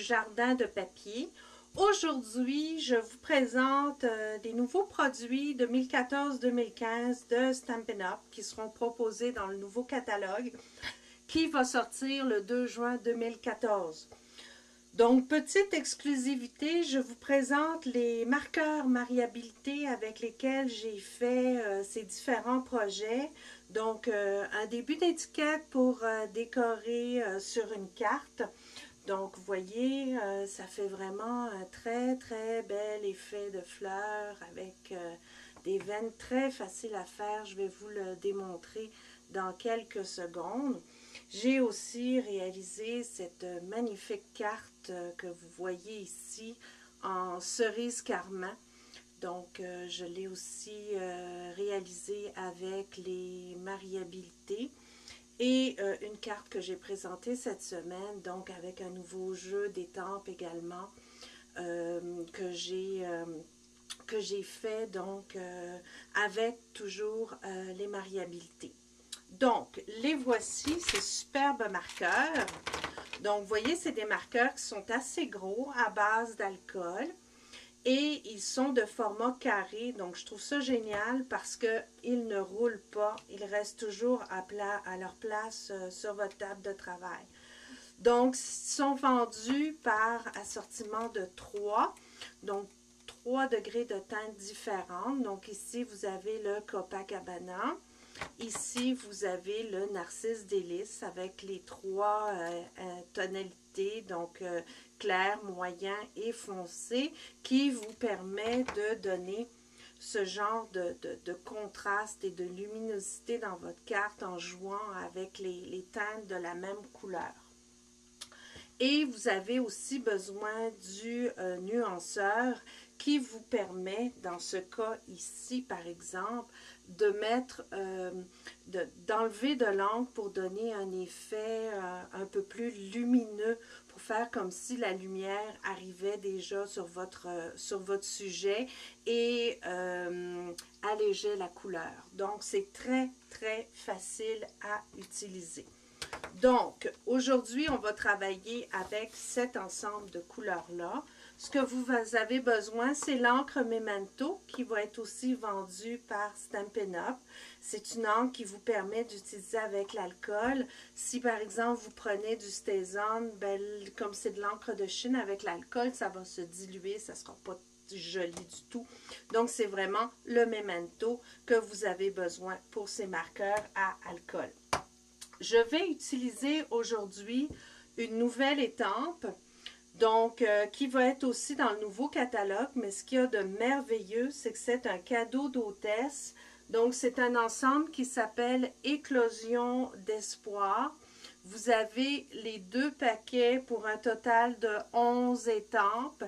jardin de papier. Aujourd'hui, je vous présente des nouveaux produits 2014-2015 de Stampin' Up! Qui seront proposés dans le nouveau catalogue qui va sortir le 2 juin 2014. Donc, petite exclusivité, je vous présente les marqueurs Mariabilité avec lesquels j'ai fait ces différents projets. Donc, un début d'étiquette pour décorer sur une carte. Donc, vous voyez, ça fait vraiment un très bel effet de fleurs avec des veines très faciles à faire. Je vais vous le démontrer dans quelques secondes. J'ai aussi réalisé cette magnifique carte que vous voyez ici en cerise carmin. Donc, je l'ai aussi réalisée avec les mariabilités. Et une carte que j'ai présentée cette semaine, donc avec un nouveau jeu d'étampes également, que j'ai fait donc avec toujours les mariabilités. Donc, les voici, ces superbes marqueurs. Donc, vous voyez, c'est des marqueurs qui sont assez gros à base d'alcool. Et ils sont de format carré, donc je trouve ça génial parce qu'ils ne roulent pas, ils restent toujours à leur place sur votre table de travail. Donc, ils sont vendus par assortiment de 3, donc 3 degrés de teinte différentes. Donc ici, vous avez le Copacabana. Ici, vous avez le Narcisse Délice avec les 3 tonalités, donc clair, moyen et foncé, qui vous permet de donner ce genre de contraste et de luminosité dans votre carte en jouant avec les teintes de la même couleur. Et vous avez aussi besoin du nuanceur qui vous permet, dans ce cas ici par exemple, de mettre, d'enlever de l'encre pour donner un effet un peu plus lumineux, pour faire comme si la lumière arrivait déjà sur votre sujet et allégeait la couleur. Donc c'est très facile à utiliser. Donc, aujourd'hui, on va travailler avec cet ensemble de couleurs-là. Ce que vous avez besoin, c'est l'encre Memento qui va être aussi vendue par Stampin' Up! C'est une encre qui vous permet d'utiliser avec l'alcool. Si, par exemple, vous prenez du StazOn, ben, comme c'est de l'encre de Chine avec l'alcool, ça va se diluer, ça ne sera pas joli du tout. Donc, c'est vraiment le Memento que vous avez besoin pour ces marqueurs à alcool. Je vais utiliser aujourd'hui une nouvelle étampe, donc qui va être aussi dans le nouveau catalogue, mais ce qu'il y a de merveilleux, c'est que c'est un cadeau d'hôtesse. Donc, c'est un ensemble qui s'appelle Éclosion d'espoir. Vous avez les 2 paquets pour un total de 11 étampes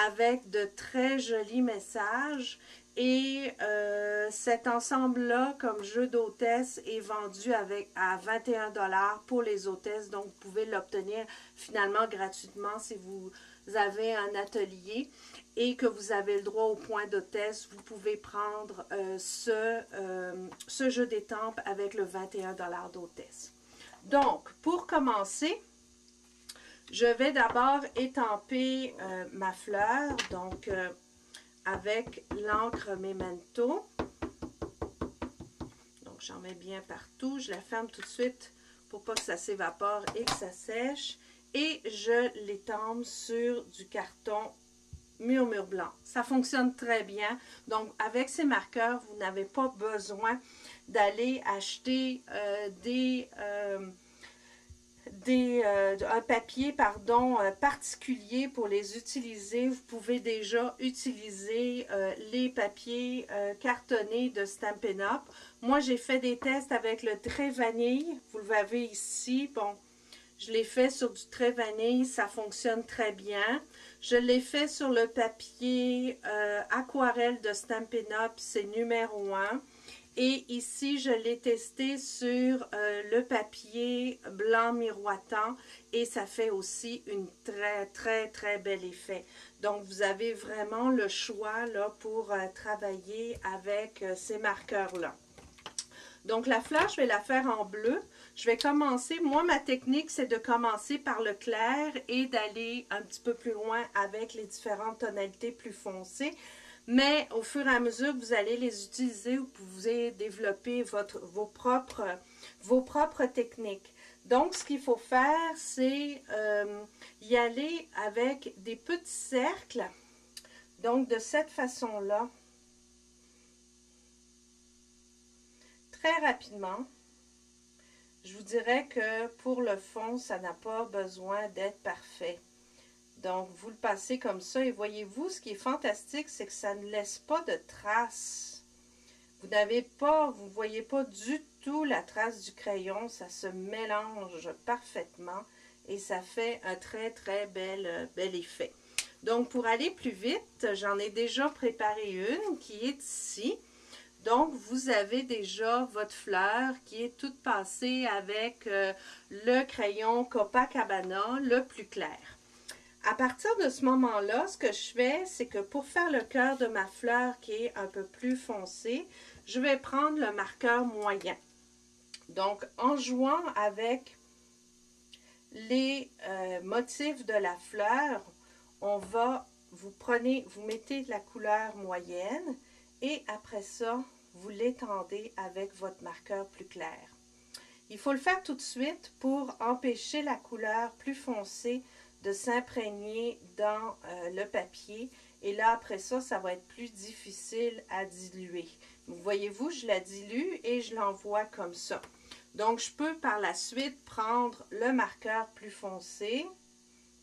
avec de très jolis messages. Et cet ensemble-là, comme jeu d'hôtesse, est vendu à 21 $ pour les hôtesses. Donc, vous pouvez l'obtenir finalement gratuitement si vous avez un atelier et que vous avez le droit au point d'hôtesse. Vous pouvez prendre ce jeu d'étampes avec le 21 $ d'hôtesse. Donc, pour commencer, je vais d'abord étamper ma fleur. Donc, avec l'encre Memento. Donc, j'en mets bien partout. Je la ferme tout de suite pour pas que ça s'évapore et que ça sèche. Et je l'étampe sur du carton Murmure Blanc. Ça fonctionne très bien. Donc, avec ces marqueurs, vous n'avez pas besoin d'aller acheter un papier particulier pour les utiliser. Vous pouvez déjà utiliser les papiers cartonnés de Stampin' Up! Moi, j'ai fait des tests avec le trait vanille. Vous le avez ici. Bon, je l'ai fait sur du trait vanille. Ça fonctionne très bien. Je l'ai fait sur le papier aquarelle de Stampin' Up! C'est numéro 1. Et ici, je l'ai testé sur le papier blanc miroitant et ça fait aussi une très bel effet. Donc, vous avez vraiment le choix là pour travailler avec ces marqueurs-là. Donc, la fleur, je vais la faire en bleu. Je vais commencer, moi, ma technique, c'est de commencer par le clair et d'aller un petit peu plus loin avec les différentes tonalités plus foncées. Mais au fur et à mesure que vous allez les utiliser, vous pouvez développer vos propres techniques. Donc, ce qu'il faut faire, c'est y aller avec des petits cercles. Donc, de cette façon-là, très rapidement. Je vous dirais que pour le fond, ça n'a pas besoin d'être parfait. Donc, vous le passez comme ça et voyez-vous, ce qui est fantastique, c'est que ça ne laisse pas de traces. Vous ne voyez pas du tout la trace du crayon, ça se mélange parfaitement et ça fait un très très bel effet. Donc, pour aller plus vite, j'en ai déjà préparé une qui est ici. Donc, vous avez déjà votre fleur qui est toute passée avec le crayon Copacabana le plus clair. À partir de ce moment-là, ce que je fais, c'est que pour faire le cœur de ma fleur qui est un peu plus foncé, je vais prendre le marqueur moyen. Donc, en jouant avec les motifs de la fleur, vous mettez la couleur moyenne et après ça, vous l'étendez avec votre marqueur plus clair. Il faut le faire tout de suite pour empêcher la couleur plus foncée de s'imprégner dans le papier. Et là, après ça, ça va être plus difficile à diluer. Voyez-vous, je la dilue et je l'envoie comme ça. Donc, je peux par la suite prendre le marqueur plus foncé,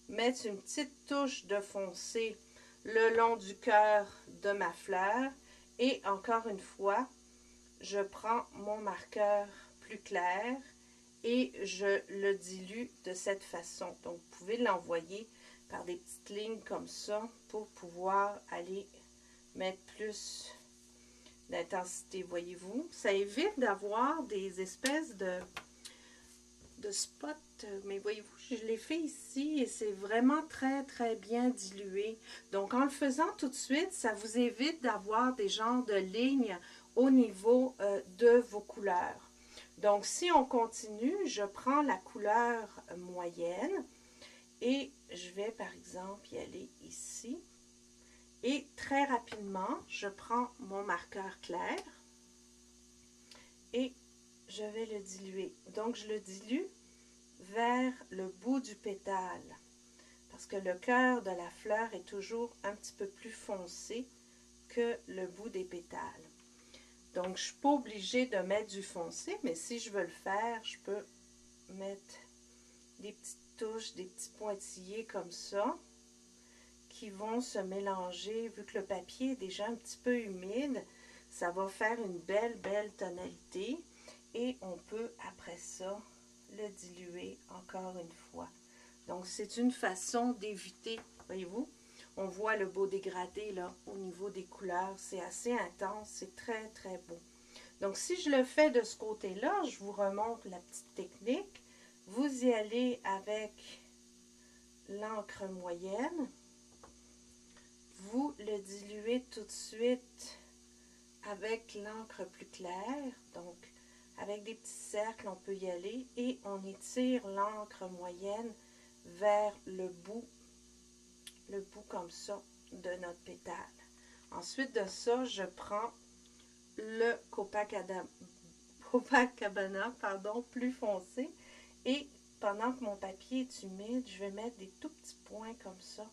mettre une petite touche de foncé le long du cœur de ma fleur et encore une fois, je prends mon marqueur plus clair et je le dilue de cette façon. Donc, vous pouvez l'envoyer par des petites lignes comme ça pour pouvoir aller mettre plus d'intensité, voyez-vous. Ça évite d'avoir des espèces de spots, mais voyez-vous, je l'ai fait ici et c'est vraiment très très bien dilué. Donc, en le faisant tout de suite, ça vous évite d'avoir des genres de lignes au niveau de vos couleurs. Donc, si on continue, je prends la couleur moyenne et je vais par exemple y aller ici. Et très rapidement, je prends mon marqueur clair et je vais le diluer. Donc, je le dilue vers le bout du pétale parce que le cœur de la fleur est toujours un petit peu plus foncé que le bout des pétales. Donc, je ne suis pas obligée de mettre du foncé, mais si je veux le faire, je peux mettre des petites touches, des petits pointillés comme ça qui vont se mélanger. Vu que le papier est déjà un petit peu humide, ça va faire une belle tonalité et on peut après ça le diluer encore une fois. Donc, c'est une façon d'éviter, voyez-vous, on voit le beau dégradé là au niveau des couleurs. C'est assez intense, c'est très très beau. Donc, si je le fais de ce côté-là, je vous remontre la petite technique. Vous y allez avec l'encre moyenne. Vous le diluez tout de suite avec l'encre plus claire. Donc, avec des petits cercles, on peut y aller et on étire l'encre moyenne vers le bout comme ça de notre pétale. Ensuite de ça, je prends le Copacabana plus foncé et pendant que mon papier est humide, je vais mettre des tout petits points comme ça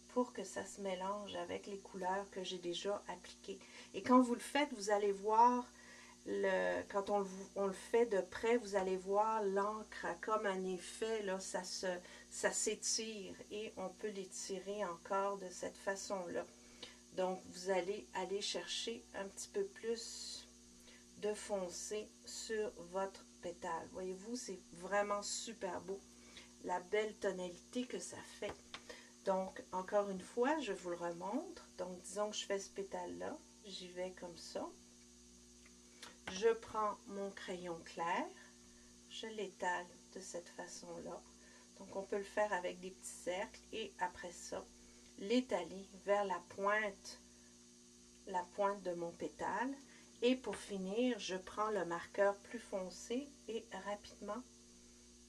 pour que ça se mélange avec les couleurs que j'ai déjà appliquées. Et quand vous le faites, vous allez voir, quand on le fait de près, vous allez voir l'encre comme un effet, là, ça s'étire et on peut l'étirer encore de cette façon-là. Donc, vous allez aller chercher un petit peu plus de foncé sur votre pétale. Voyez-vous, c'est vraiment super beau, la belle tonalité que ça fait. Donc, encore une fois, je vous le remontre. Donc, disons que je fais ce pétale-là. J'y vais comme ça. Je prends mon crayon clair. Je l'étale de cette façon-là. Donc, on peut le faire avec des petits cercles. Et après ça, l'étaler vers la pointe de mon pétale. Et pour finir, je prends le marqueur plus foncé et rapidement,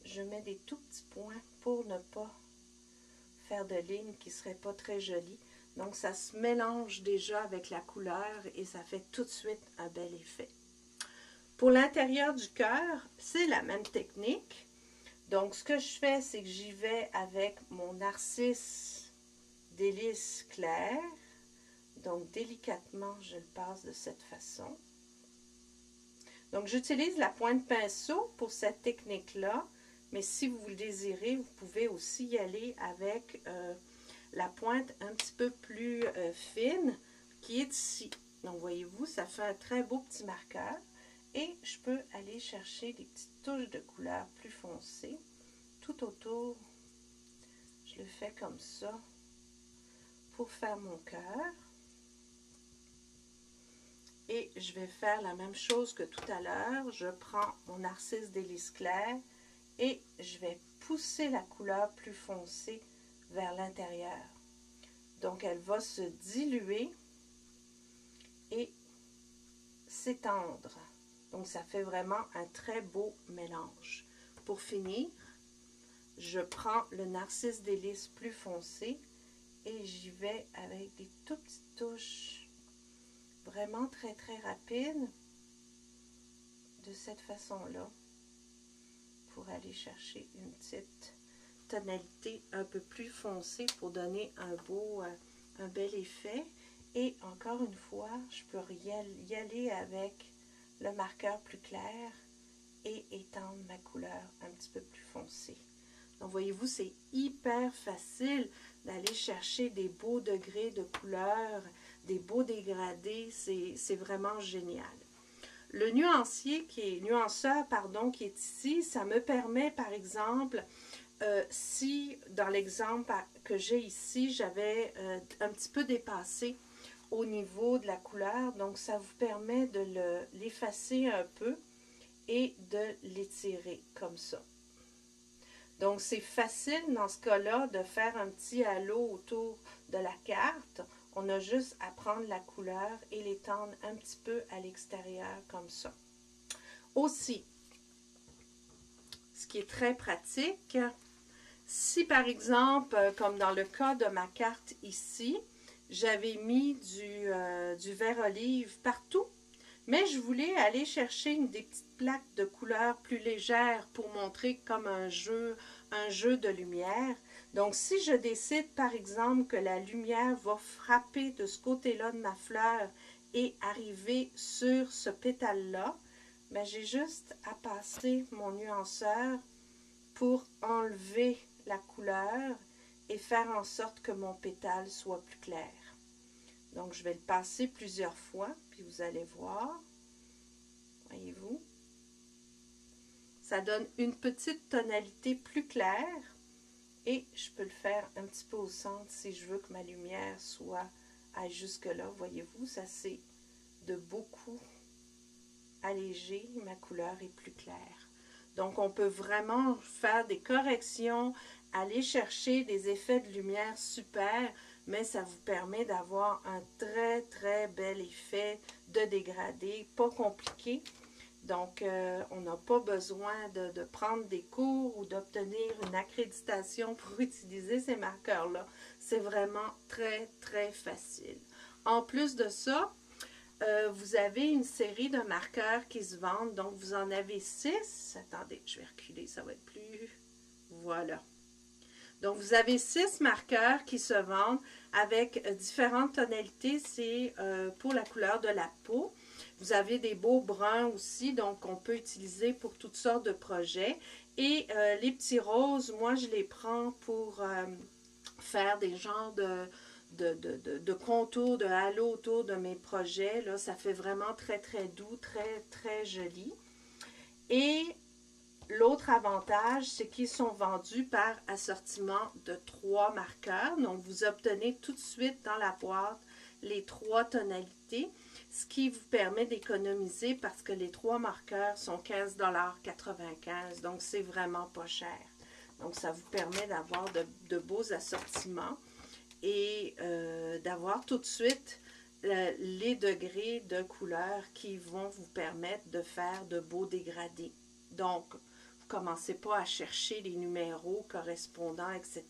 je mets des tout petits points pour ne pas faire de lignes qui ne seraient pas très jolies. Donc, ça se mélange déjà avec la couleur et ça fait tout de suite un bel effet. Pour l'intérieur du cœur, c'est la même technique. Donc, ce que je fais, c'est que j'y vais avec mon narcisse délice clair. Donc, délicatement, je le passe de cette façon. Donc, j'utilise la pointe pinceau pour cette technique-là. Mais si vous le désirez, vous pouvez aussi y aller avec la pointe un petit peu plus fine qui est ici. Donc, voyez-vous, ça fait un très beau petit marqueur. Et je peux aller chercher des petites touches de couleur plus foncées tout autour. Je le fais comme ça pour faire mon cœur. Et je vais faire la même chose que tout à l'heure. Je prends mon narcisse délice clair et je vais pousser la couleur plus foncée vers l'intérieur. Donc, elle va se diluer et s'étendre. Donc, ça fait vraiment un très beau mélange. Pour finir, je prends le narcisse délice plus foncé et j'y vais avec des tout petites touches vraiment très très rapides de cette façon-là pour aller chercher une petite tonalité un peu plus foncée pour donner un bel effet. Et encore une fois, je peux y aller avec le marqueur plus clair et étendre ma couleur un petit peu plus foncée. Donc, voyez-vous, c'est hyper facile d'aller chercher des beaux degrés de couleur, des beaux dégradés. C'est vraiment génial. Le nuanceur, qui est ici, ça me permet, par exemple, si dans l'exemple que j'ai ici, j'avais un petit peu dépassé au niveau de la couleur, donc ça vous permet de l'effacer un peu et de l'étirer comme ça. Donc, c'est facile dans ce cas-là de faire un petit halo autour de la carte. On a juste à prendre la couleur et l'étendre un petit peu à l'extérieur comme ça. Aussi, ce qui est très pratique, si par exemple, comme dans le cas de ma carte ici, j'avais mis du vert olive partout, mais je voulais aller chercher des petites plaques de couleur plus légères pour montrer comme un jeu de lumière. Donc, si je décide, par exemple, que la lumière va frapper de ce côté-là de ma fleur et arriver sur ce pétale-là, ben, j'ai juste à passer mon nuanceur pour enlever la couleur et faire en sorte que mon pétale soit plus clair. Donc, je vais le passer plusieurs fois, puis vous allez voir. Voyez-vous? Ça donne une petite tonalité plus claire et je peux le faire un petit peu au centre si je veux que ma lumière soit à jusque-là. Voyez-vous, ça c'est de beaucoup allégé. Ma couleur est plus claire. Donc, on peut vraiment faire des corrections, aller chercher des effets de lumière super, mais ça vous permet d'avoir un très, très bel effet de dégradé, pas compliqué. Donc, on n'a pas besoin de prendre des cours ou d'obtenir une accréditation pour utiliser ces marqueurs-là. C'est vraiment très, très facile. En plus de ça, vous avez une série de marqueurs qui se vendent. Donc, vous en avez 6. Attendez, je vais reculer, ça va être plus... Voilà. Donc, vous avez 6 marqueurs qui se vendent avec différentes tonalités. C'est pour la couleur de la peau. Vous avez des beaux bruns aussi, donc on peut utiliser pour toutes sortes de projets. Et les petits roses, moi, je les prends pour faire des genres de contours, de halo autour de mes projets. Là, ça fait vraiment très, très doux, très, très joli. Et l'autre avantage, c'est qu'ils sont vendus par assortiment de 3 marqueurs. Donc, vous obtenez tout de suite dans la boîte les 3 tonalités, ce qui vous permet d'économiser parce que les 3 marqueurs sont 15,95 $. Donc, c'est vraiment pas cher. Donc, ça vous permet d'avoir de beaux assortiments et d'avoir tout de suite les degrés de couleur qui vont vous permettre de faire de beaux dégradés. Donc, vous ne commencez pas à chercher les numéros correspondants, etc.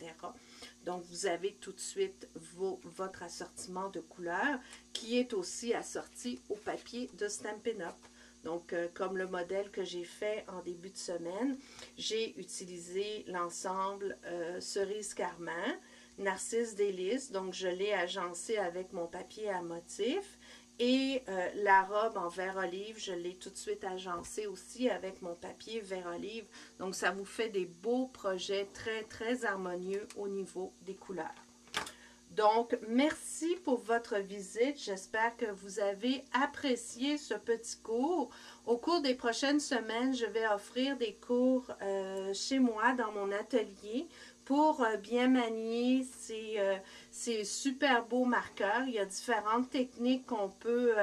Donc, vous avez tout de suite votre assortiment de couleurs qui est aussi assorti au papier de Stampin' Up! Donc, comme le modèle que j'ai fait en début de semaine, j'ai utilisé l'ensemble Cerise Carmin, Narcisse Délice, donc je l'ai agencé avec mon papier à motif. Et la robe en vert olive, je l'ai tout de suite agencée aussi avec mon papier vert olive. Donc, ça vous fait des beaux projets très, très harmonieux au niveau des couleurs. Donc, merci pour votre visite. J'espère que vous avez apprécié ce petit cours. Au cours des prochaines semaines, je vais offrir des cours chez moi dans mon atelier pour bien manier ces super beaux marqueurs. Il y a différentes techniques qu'on peut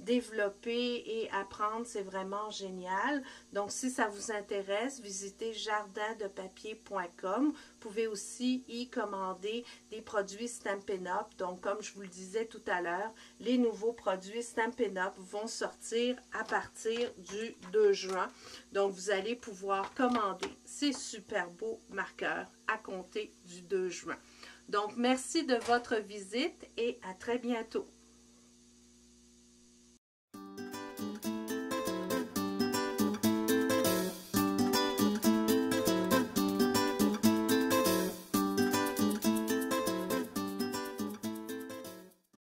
développer et apprendre. C'est vraiment génial. Donc, si ça vous intéresse, visitez jardindepapier.com. Vous pouvez aussi y commander des produits Stampin' Up! Donc, comme je vous le disais tout à l'heure, les nouveaux produits Stampin' Up! Vont sortir à partir du 2 juin. Donc, vous allez pouvoir commander ces super beaux marqueurs à compter du 2 juin. Donc, merci de votre visite et à très bientôt.